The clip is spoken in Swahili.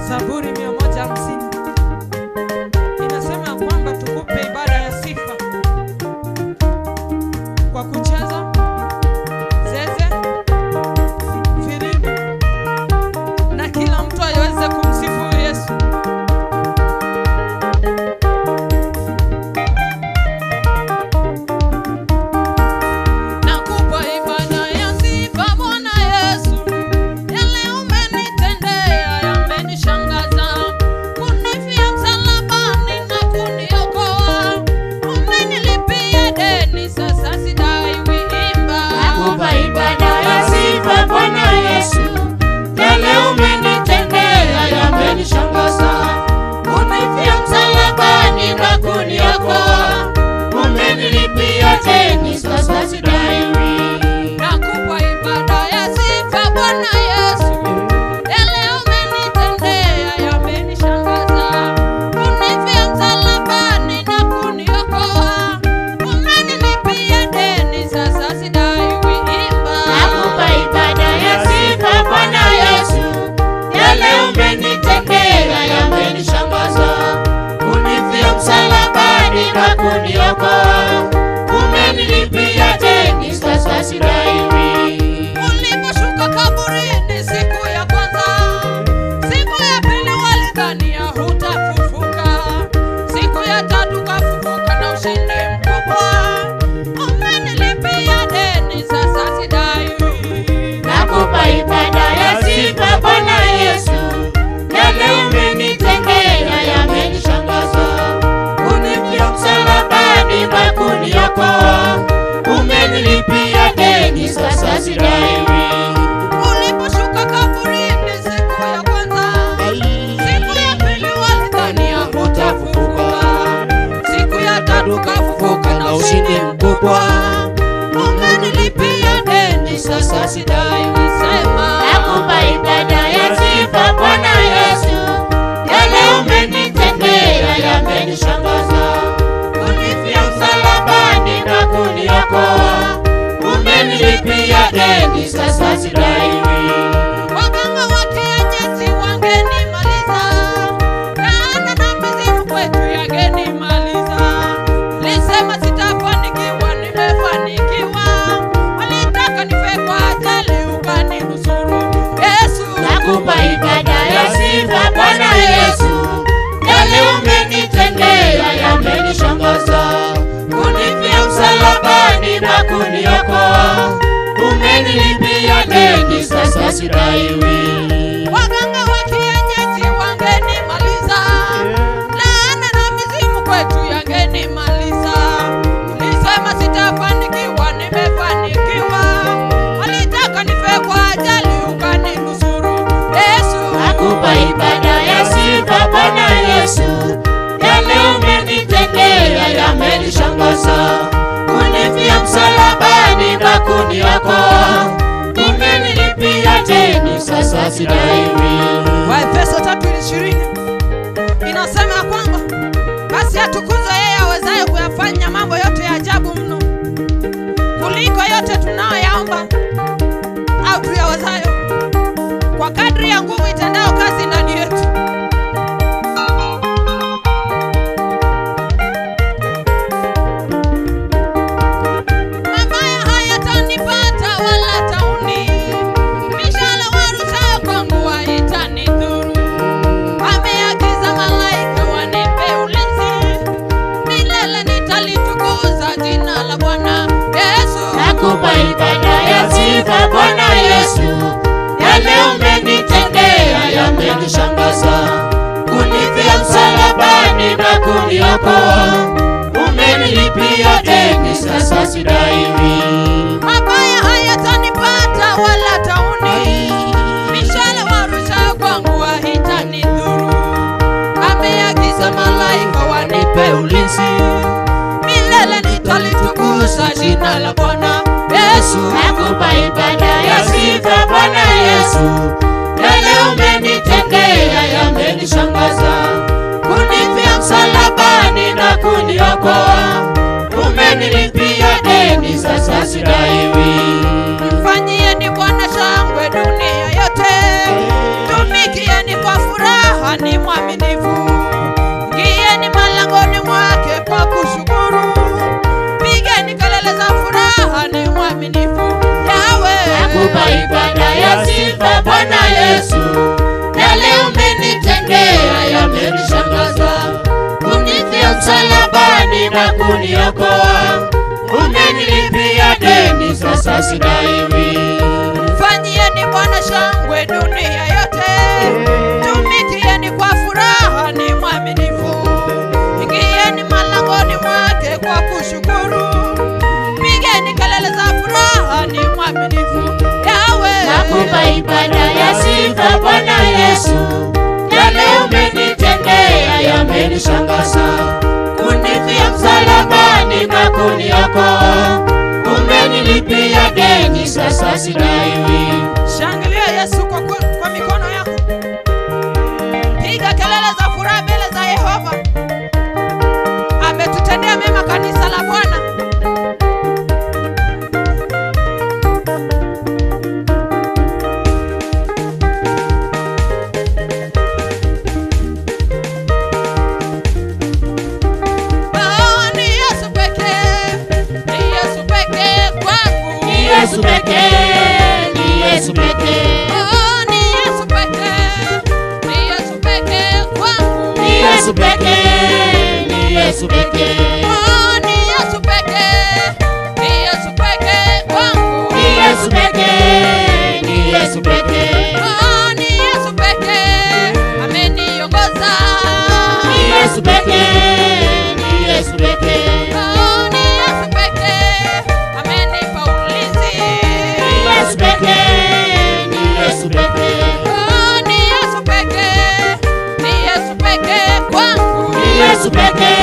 Zaburi 150 inasema kwamba tukupe ibada ya sifa kwa kucheza zeze, filimbi na kila mtu aweze kumsifu Yesu. Nakupa ibada ya sifa Bwana Yesu, yale umenitendea yamenishangaza, kunifia msalabani na kuniokoa, umenilipia deni sasa sidaiwi imba. Nakupa ibada ya sifa Bwana Yesu, yale umenitendea yamenishangaza, kunifia msalabani na kuniokoa, umenilipia deni sasa sidaiwi. Nakupa ibada ya sifa Bwana Yesu, yale umenitendea yamenishangaza, kunifia msalabani na kuniokoa, umenilipia deni sasa sidaiwi imba. Nakupa ibada ya sifa Bwana Yesu, yale umenitendea yamenishangaza, kunifia msalabani na kuniokoa, umenilipia deni sasa sidaiwi. Uliposhuka kaburini siku ya kwanza, siku ya pili walidhania hutafufuka, siku ya tatu kafufuka na ushindi mkubwa, umenilipia deni sasa sidaiwi. Nakupa ibada ya sifa Bwana Yesu, yale umenitendea yamenishangaza, kunifia msalabani na kuniokoa, umenilipia deni sasa sidaiwi. Uliposhuka kaburini siku ya kwanza, siku ya pili walidhania hutafufuka, siku ya tatu kafufuka na ushindi mkubwa, umenilipia deni sasa sidaiwi. Sema. Nakupa ibada ya sifa Bwana Yesu, yale umenitendea yamenishangaza, kunifia msalabani na kuniokoa, umenilipia deni sasa sidaiwi. Waganga wa kienyeji wangenimaliza, laana na mizimu kwetu yangenimaliza. Nilisema sitafanikiwa, nimefanikiwa. Walitaka nife kwa ajali, ukaninusuru Yesu. Nakupa ibada ya sifa Bwana Yesu, yale umenitendea yamenishangaza, kunifia msalabani na kuniokoa, umenilipia deni sasa sidaiwi. Waganga wa kienyeji wangenimaliza, laana na mizimu kwetu yangenimaliza. Nilisema sitafanikiwa, nimefanikiwa. Walitaka nife kwa ajali, ukaninusuru Yesu. Nakupa ibada ya sifa Bwana Yesu, yale umenitendea yamenishangaza, kunifia msalabani na kuniokoa, umenilipia deni sasa sidaiwi. Waefeso 3:20 inasema kwamba basi atukuzwe yeye awezaye kuyafanya mambo yote ya ajabu mno kuliko yote tunayoyaomba au tuyawezayo, kwa kadri ya nguvu itendayo kazi ndani yetu. Mabaya hayatanipata wala tauni, mishale warushayo kwangu haitanidhuru. Ameagiza malaika wanipe ulinzi, milele nitalitukuza jina la Bwana Yesu. Nakupa ibada ya sifa Bwana Yesu, yale umenitendea yamenishangaza, kunifia msalabani na kuniokoa, umenilipia deni sasa sidaiwi. Mabaya hayatanipata wala tauni, mishale warushayo kwangu haitanidhuru. Ameagiza malaika wanipe ulinzi, milele nitalitukuza jina la Bwana Yesu. Nakupa ibada ya sifa Bwana Yesu, yale umenitendea yamenishangaza, furaha, ni mwaminifu. Ingieni malangoni mwake kwa kushukuru, pigeni kelele za furaha, ni mwaminifu. Yawe nakupa ibada ya sifa Bwana Yesu, yale umenitendea yamenishangaza. Kunifia msalabani na kuniokoa, umenilipia deni, sasa sidaiwi. Mfanyieni Bwana shangwe dunia yote, tumikieni kwa furaha, ni mwaminifu. Ingieni malangoni mwake kwa kushukuru, pigeni kelele za furaha, ni mwaminifu. Yawe nakupa ibada ya sifa Bwana Yesu, yale umenitendea yamenishangaza. Kunifia msalabani na kuniokoa, umenilipia deni, sasa sidaiwi. Shangilia Yesu kwa mikono yako. Piga kelele za furaha mbele za Yehova. Ametutendea mema kanisa la Bwana. Ni Yesu pekee, ni Yesu pekee kwangu. Ni Yesu pekee, ni Yesu pekee. Ni Yesu pekee, ni Yesu pekee kwangu. Ni Yesu pekee, ni Yesu pekee. Ni Yesu pekee, ni Yesu pekee kwangu. Ni Yesu pekee, ni Yesu pekee. Ni Yesu pekee ameniongoza. Ni Yesu pekee, ni Yesu pekee. Ni Yesu pekee amenipa ulinzi. Ni Yesu pekee, ni Yesu pekee. Ni Yesu pekee, ni Yesu pekee kwangu. Ni Yesu pekee.